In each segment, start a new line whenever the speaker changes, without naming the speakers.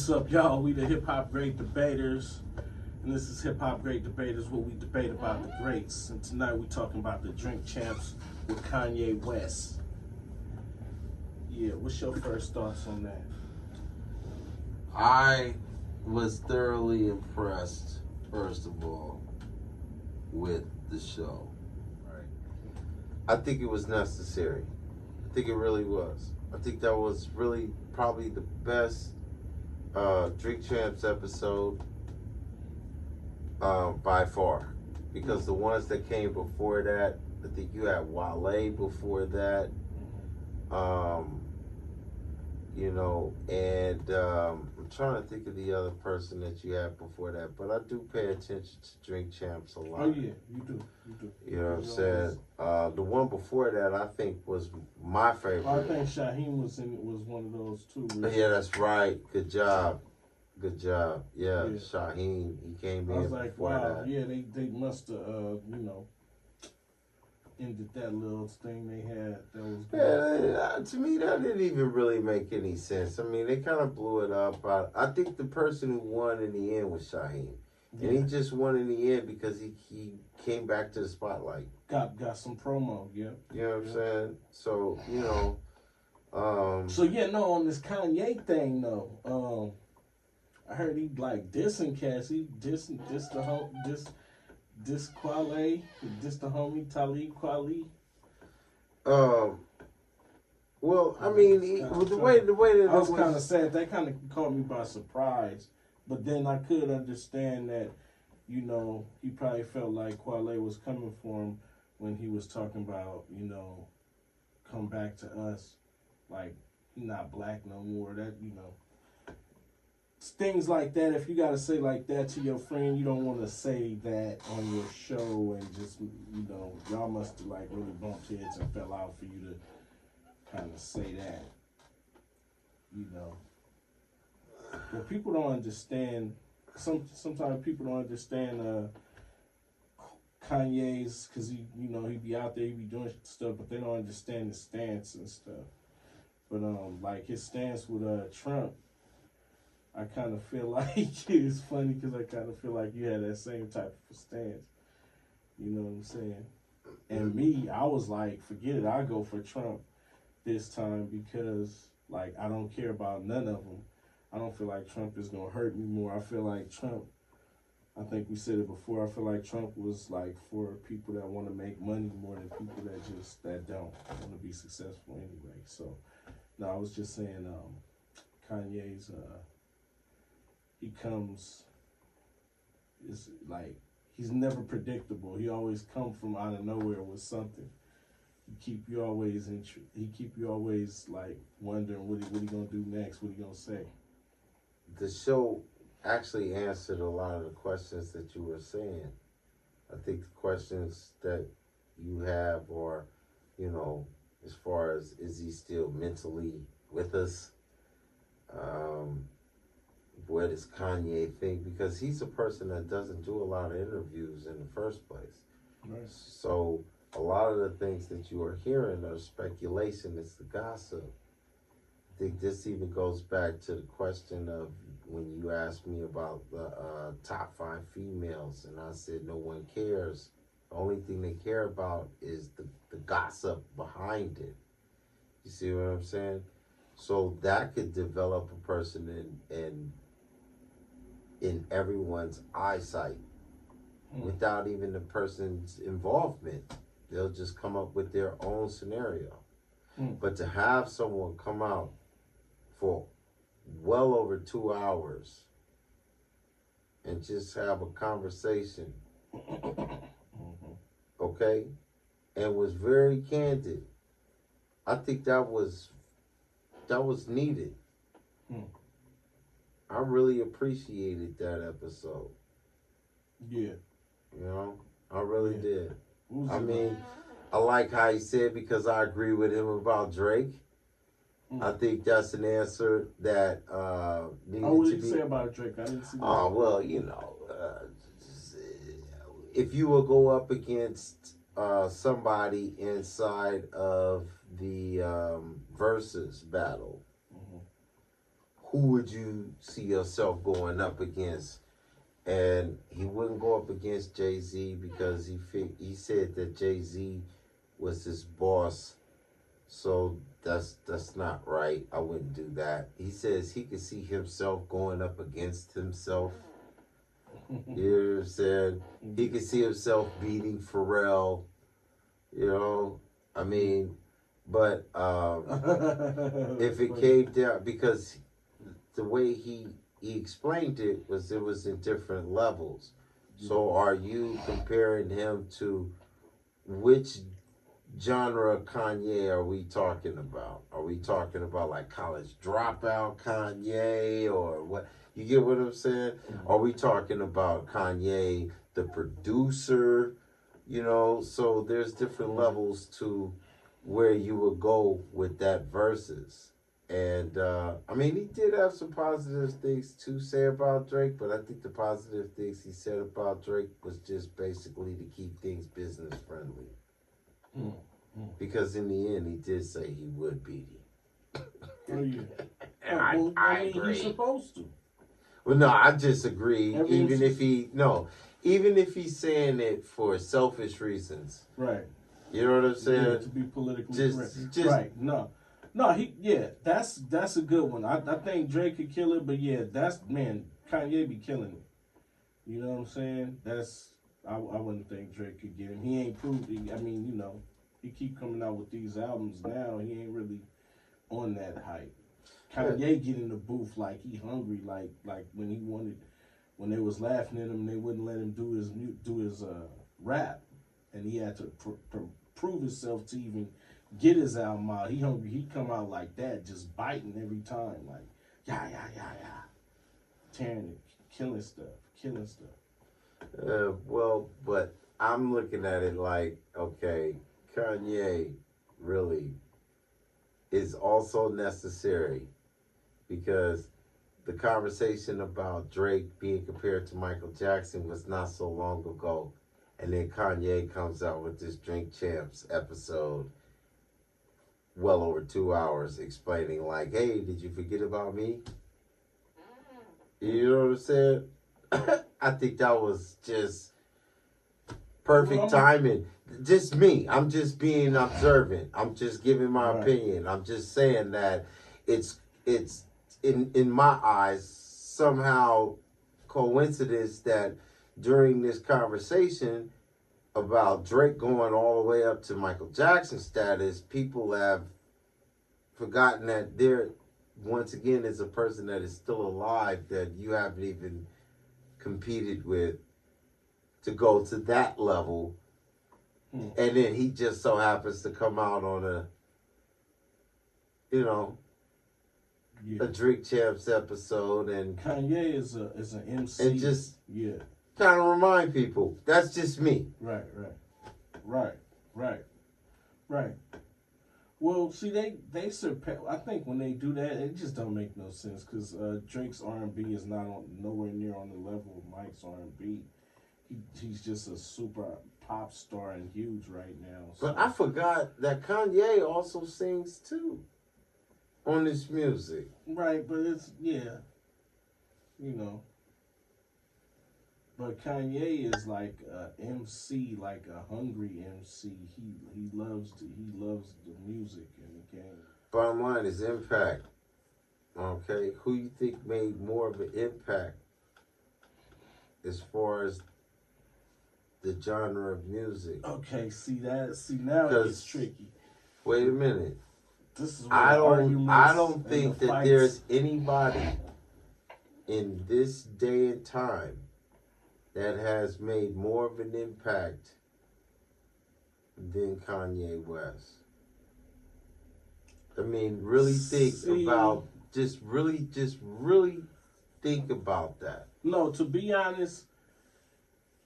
What's up, y'all? We the Hip Hop Great Debaters, and this is Hip Hop Great Debaters, where we debate about the greats. And tonight we talking about the Drink Champs with Kanye West. Yeah, what's your first thoughts on that?
I was thoroughly impressed, first of all, with the show.
Right.
I think it was necessary. I think it really was. I think that was really probably the best Drink Champs episode by far. Because the ones that came before that, I think you had Wale before that. And I'm trying to think of the other person that you had before that, but I do pay attention to Drink Champs a lot.
Oh yeah, you do.
You know what I'm saying? The one before that, I think, was my favorite.
I think Shaheem was one of those too. Really.
Yeah, that's right. Good job. Yeah, Shaheem, he came in.
I was like,
before
wow,
that.
yeah, they must have, ended that little thing they had. That was good.
Yeah, to me, that didn't even really make any sense. I mean, they kind of blew it up. I think the person who won in the end was Shaheem. Yeah. And he just won in the end because he came back to the spotlight.
Got some promo, yeah.
You know what I'm saying? So,
on this Kanye thing, though, I heard he like dissing cats. He diss the homie Talib Kweli.
Well, I mean, the way that
I was kind of sad. That kind of caught me by surprise. But then I could understand that, he probably felt like Kweli was coming for him when he was talking about, come back to us, like he not black no more. That things like that. If you gotta say like that to your friend, you don't want to say that on your show and just y'all must have like really bumped heads and fell out for you to kind of say that. But people don't understand. Sometimes people don't understand Kanye's, because he be out there, he be doing stuff, but they don't understand his stance and stuff. But like his stance with Trump, I kind of feel like it's funny because I kind of feel like you had that same type of stance. You know what I'm saying? And me, I was like, forget it, I'll go for Trump this time because like I don't care about none of them. I don't feel like Trump is going to hurt me more. I feel like Trump, I think we said it before, I feel like Trump was like for people that want to make money more than people that don't want to be successful anyway. So, no, I was just saying Kanye's, he comes, is like, he's never predictable. He always come from out of nowhere with something. He keep you always like wondering what he gonna do next, what he gonna say.
The show actually answered a lot of the questions that you were saying. I think the questions that you have are, as far as is he still mentally with us? What does Kanye think? Because he's a person that doesn't do a lot of interviews in the first place.
Right.
So a lot of the things that you are hearing are speculation. It's the gossip. I think this even goes back to the question of when you asked me about the top 5 females, and I said no one cares. The only thing they care about is the gossip behind it. You see what I'm saying? So that could develop a person in everyone's eyesight without even the person's involvement. They'll just come up with their own scenario. But to have someone come out for well over 2 hours and just have a conversation, okay, and was very candid, I think that was needed. I really appreciated that episode.
Yeah.
I really did. I mean, I like how he said, because I agree with him about Drake. I think that's an answer that needed to be.
What did you say about Drake? I didn't see that.
Oh, well, if you will go up against somebody inside of the versus battle, who would you see yourself going up against? And he wouldn't go up against Jay-Z because he said that Jay-Z was his boss. So that's not right. I wouldn't do that. He says he could see himself going up against himself. You know what I'm saying? He could see himself beating Pharrell. You know, I mean, but if it came down, because the way he explained it was in different levels. So are you comparing him to which genre of Kanye are we talking about? Are we talking about like College Dropout Kanye or what? You get what I'm saying? Are we talking about Kanye, the producer? You know, so there's different levels to where you would go with that versus. And I mean, he did have some positive things to say about Drake, but I think the positive things he said about Drake was just basically to keep things business friendly. Because in the end, he did say he would beat him.
Oh yeah.
And
I
I
mean,
agree.
he's supposed to.
Well, no, I disagree.
I mean,
Even if he's saying it for selfish reasons.
Right.
You know what I'm saying?
Yeah, to be politically correct. Right. No, that's a good one. I think Drake could kill it, but yeah, Kanye be killing it. You know what I'm saying? I wouldn't think Drake could get him. He ain't proved it. I mean, you know, he keep coming out with these albums now. He ain't really on that hype. Kanye get in the booth like he hungry, like when they was laughing at him, they wouldn't let him do his rap, and he had to prove himself to even get his album out. He hungry. He come out like that, just biting every time, like yeah, tearing it, killing stuff.
Well, but I'm looking at it like, okay, Kanye really is also necessary because the conversation about Drake being compared to Michael Jackson was not so long ago. And then Kanye comes out with this Drink Champs episode, well over 2 hours, explaining like, hey, did you forget about me? You know what I'm saying? I think that was just perfect timing. Just me. I'm just being observant. I'm just giving my opinion. I'm just saying that it's in my eyes somehow coincidence that during this conversation about Drake going all the way up to Michael Jackson status, people have forgotten that there once again is a person that is still alive that you haven't even competed with to go to that level. And then he just so happens to come out on a Drink Champs episode, and
Kanye is an MC,
and just kind of remind people that's just me.
Right. Well, see, they surpass. I think when they do that, it just don't make no sense because Drake's R&B is nowhere near on the level of Mike's R&B. He's just a super pop star and huge right now. So.
But I forgot that Kanye also sings too on this music.
Right, but it's But Kanye is like a MC, like a hungry MC. He loves the music and the game.
Bottom line is impact. Okay, who you think made more of an impact as far as the genre of music?
Okay, now it's tricky.
Wait a minute.
This is
I don't think that there's anybody in this day and time that has made more of an impact than Kanye West. I mean, really think about really think about that.
No, to be honest,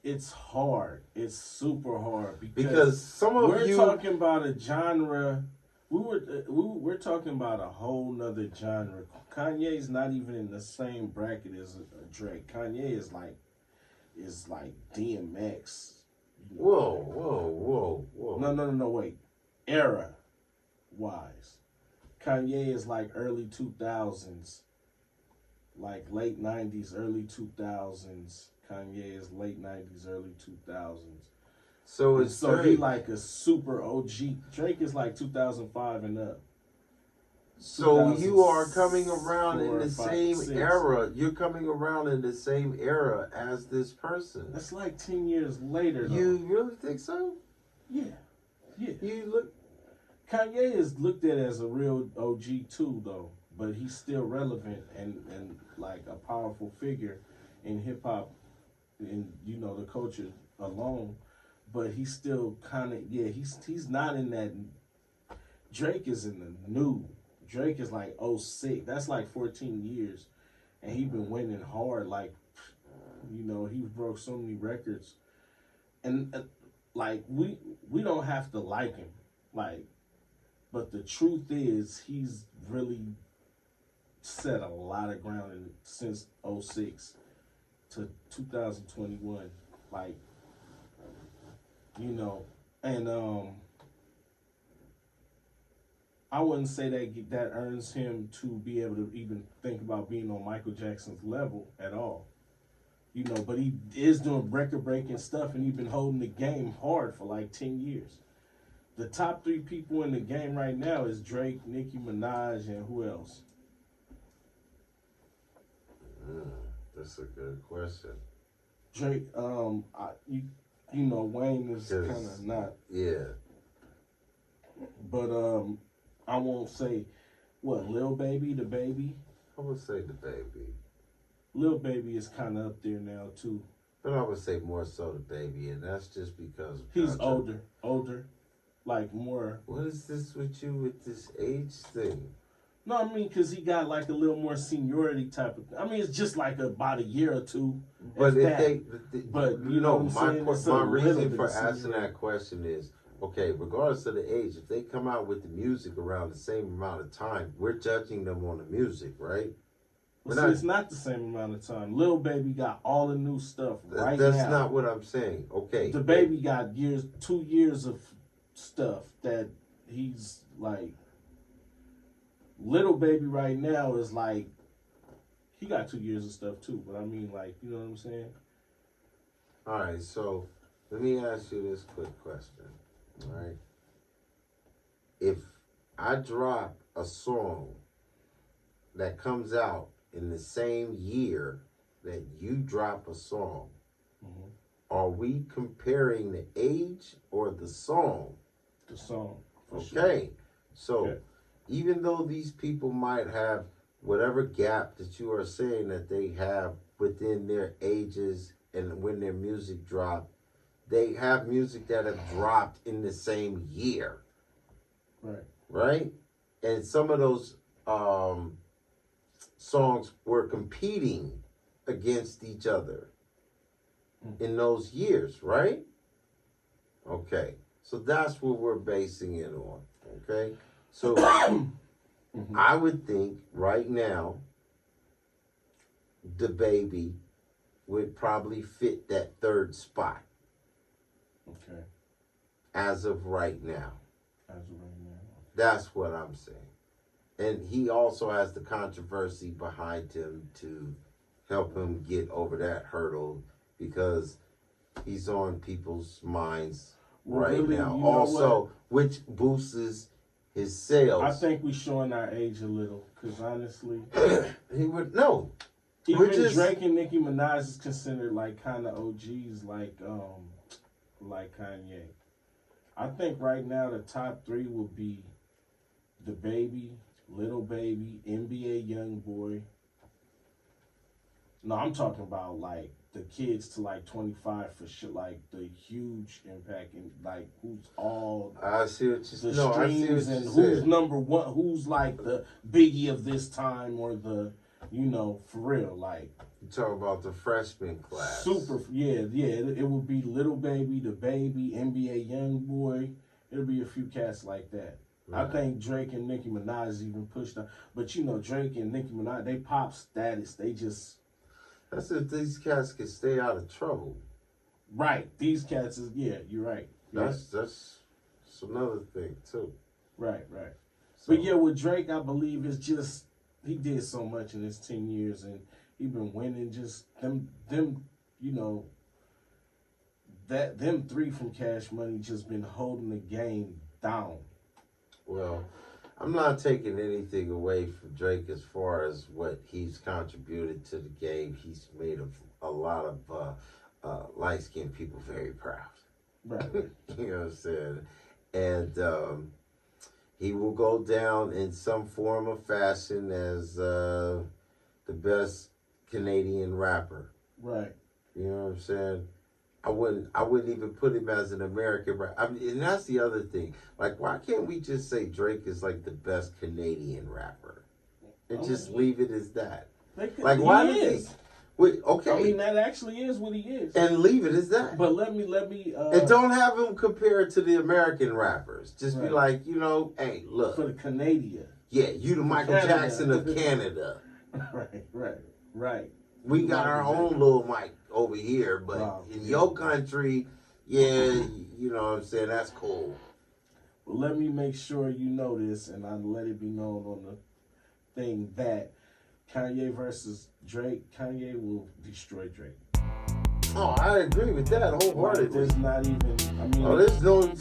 it's hard. It's super hard
because some of
we're talking about a genre. We're talking about a whole nother genre. Kanye's not even in the same bracket as Drake. Kanye is like DMX.
You know, whoa.
No, wait. Era wise. Kanye is like early 2000s like late 90s, early 2000s. Kanye is late 90s, early 2000s.
So
And
it's
so
Drake.
he like a super OG. Drake is like 2005 and up.
So you are coming around in
2004,
the
5,
same
6.
era. You're coming around in the same era as this person.
That's like 10 years later, though.
You really think so?
Yeah. Yeah.
You look.
Kanye is looked at as a real OG too, though. But he's still relevant and like a powerful figure in hip hop, in the culture alone. But he's still kind of he's not in that. Drake is in the new. Drake is like 06. That's like 14 years, and he been winning hard. Like, he broke so many records, and like we don't have to like him, like, but the truth is he's really set a lot of ground since 06 to 2021, like, and I wouldn't say that earns him to be able to even think about being on Michael Jackson's level at all. But he is doing record-breaking stuff, and he's been holding the game hard for like 10 years. The top 3 people in the game right now is Drake, Nicki Minaj, and who else?
That's a good question.
Drake, Wayne is kind of not.
Yeah.
But I won't say Lil Baby, the baby.
I would say the baby.
Lil Baby is kind of up there now too.
But I would say more so the baby, and that's just because
he's older, like more.
What is this with you with this age thing?
No, I mean, because he got like a little more seniority type of. I mean, it's just like about a year or two.
But
but
my reason for asking that question is, okay, regardless of the age, if they come out with the music around the same amount of time, we're judging them on the music, right?
Well, it's not the same amount of time. Lil Baby got all the new stuff right now.
That's not what I'm saying. Okay.
The baby got 2 years of stuff that he's like. Little Baby right now is like, he got 2 years of stuff too. But I mean, like, you know what I'm saying?
All right, so let me ask you this quick question. All right. If I drop a song that comes out in the same year that you drop a song, are we comparing the age or the song?
The song.
Okay. So even though these people might have whatever gap that you are saying that they have within their ages and when their music dropped, they have music that have dropped in the same year.
Right.
Right? And some of those songs were competing against each other in those years, right? Okay. So that's what we're basing it on. Okay? So I would think right now the baby would probably fit that third spot.
Okay.
As of right now.
As of right now.
That's what I'm saying. And he also has the controversy behind him to help him get over that hurdle because he's on people's minds now. Also, which boosts his sales.
I think we're showing our age a little, because honestly,
he would know.
Even Drake and Nicki Minaj is considered like kind of OGs, like Kanye. I think right now the top 3 will be the baby, Little Baby, NBA Youngboy. No, I'm talking about like the kids to like 25 for sure, like the huge impact and like who's all
I see what
the streams and who's number one, who's like the Biggie of this time or the for real, like
you talk about the freshman class.
Super, it would be Little Baby, the baby, NBA Youngboy. It'll be a few cats like that. Right. I think Drake and Nicki Minaj even pushed up, but Drake and Nicki Minaj, they pop status. They just.
That's if these cats can stay out of trouble.
Right. These cats is, you're right.
That's another thing too.
Right. So, but with Drake, I believe it's just he did so much in his 10 years, and he been winning. Just them, you know, them three from Cash Money just been holding the game down.
Well, I'm not taking anything away from Drake as far as what he's contributed to the game. He's made a lot of light-skinned people very proud.
Right.
You know what I'm saying? And he will go down in some form or fashion as the best Canadian rapper.
Right.
You know what I'm saying? I wouldn't even put him as an American rapper. I mean, and that's the other thing. Like, why can't we just say Drake is like the best Canadian rapper and just leave it as that? Like, why does he? Wait, okay.
I mean, that actually is what he is.
And leave it as that.
But let me.
And don't have him compared to the American rappers. Just be like, you know, hey, look.
For the Canada.
Yeah, you the Michael Jackson of Canada.
Right.
We got our own little mic over here, but in your country, yeah, you know what I'm saying, that's cool.
Well, let me make sure you know this, and I'll let it be known on the thing that Kanye versus Drake, Kanye will destroy Drake.
Oh, I agree with that wholeheartedly.
There's not even, I mean...
Oh, there's no...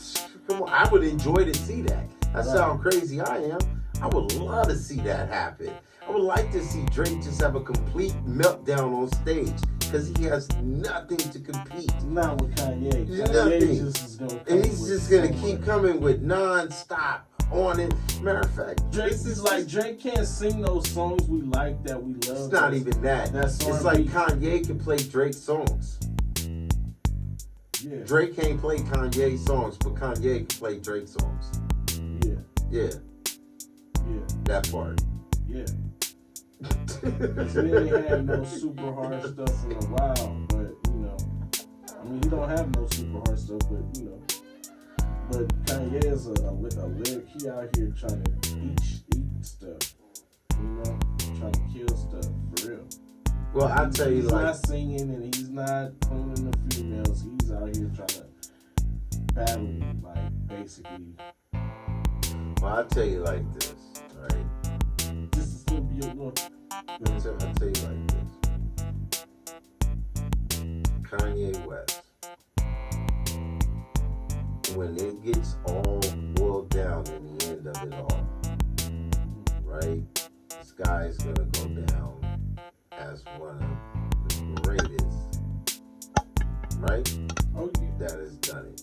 Come on, I would enjoy to see that. That's how crazy I am. I would love to see that happen. I would like to see Drake just have a complete meltdown on stage because he has nothing to compete.
Not with Kanye.
Nothing. And he's just going to keep coming with non-stop on it. Matter of fact,
Drake can't sing those songs we like that we love.
It's not even that. It's like Kanye can play Drake songs.
Yeah.
Drake can't play Kanye songs, but Kanye can play Drake songs. Yeah. That part.
Yeah. He ain't had no super hard stuff in a while, but you know, I mean, he don't have no super hard stuff, but you know, but Kanye is a lyric. He out here trying to eat stuff, you know, trying to kill stuff for real.
Well, I tell you,
he's
like,
not singing and he's not cleaning the females. He's out here trying to battle, like basically.
Well, I tell you like this, right?
This is gonna be a look.
I tell you like this. Kanye West, when it gets all boiled down in the end of it all, right? This guy is gonna go down as one of the greatest, right?
Oh yeah.
That has done it.